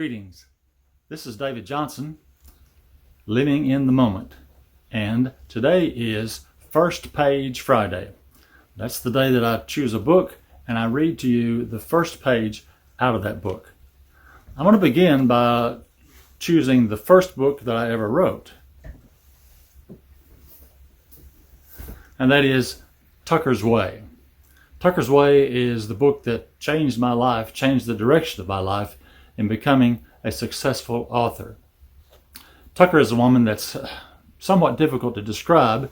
Greetings. This is David Johnson, Living in the Moment, and today is First Page Friday. That's the day that I choose a book and I read to you the first page out of that book. I'm going to begin by choosing the first book that I ever wrote, and that is Tucker's Way. Tucker's Way is the book that changed my life, changed the direction of my life in becoming a successful author. Tucker is a woman that's somewhat difficult to describe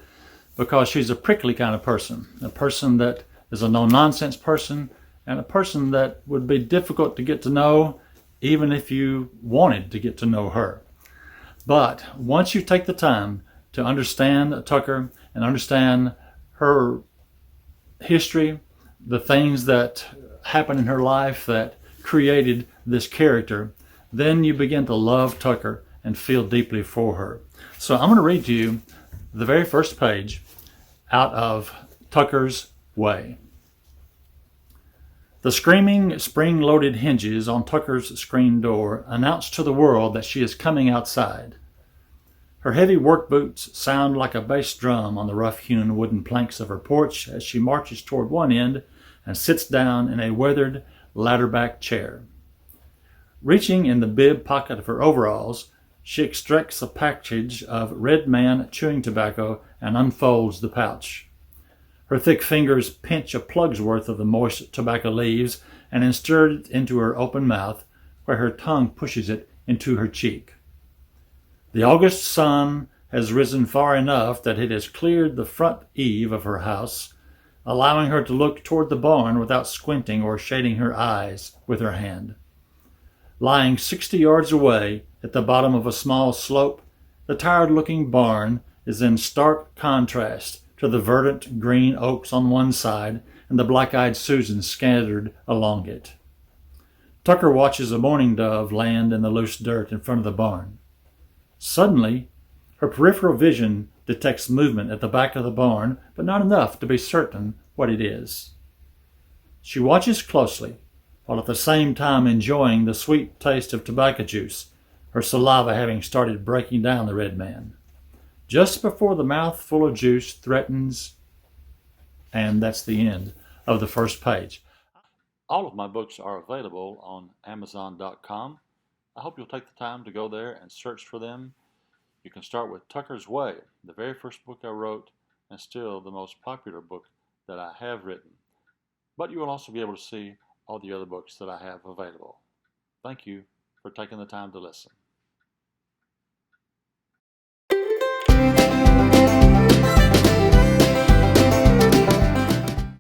because she's a prickly kind of person, a person that is a no-nonsense person, and a person that would be difficult to get to know even if you wanted to get to know her. But once you take the time to understand Tucker and understand her history, the things that happened in her life that created this character, then you begin to love Tucker and feel deeply for her. So I'm going to read to you the very first page out of Tucker's Way. The screaming, spring-loaded hinges on Tucker's screen door announce to the world that she is coming outside. Her heavy work boots sound like a bass drum on the rough-hewn wooden planks of her porch as she marches toward one end and sits down in a weathered, ladder-back chair. Reaching in the bib pocket of her overalls, she extracts a package of Red Man chewing tobacco and unfolds the pouch. Her thick fingers pinch a plug's worth of the moist tobacco leaves and insert it into her open mouth, where her tongue pushes it into her cheek. The August sun has risen far enough that it has cleared the front eave of her house, allowing her to look toward the barn without squinting or shading her eyes with her hand. Lying 60 yards away at the bottom of a small slope, the tired-looking barn is in stark contrast to the verdant green oaks on one side and the black-eyed Susans scattered along it. Tucker watches a mourning dove land in the loose dirt in front of the barn. Suddenly, her peripheral vision detects movement at the back of the barn, but not enough to be certain what it is. She watches closely, while at the same time enjoying the sweet taste of tobacco juice, her saliva having started breaking down the Red Man. Just before the mouthful of juice threatens, and that's the end of the first page. All of my books are available on Amazon.com. I hope you'll take the time to go there and search for them. You can start with Tucker's Way, the very first book I wrote, and still the most popular book that I have written. But you will also be able to see all the other books that I have available. Thank you for taking the time to listen.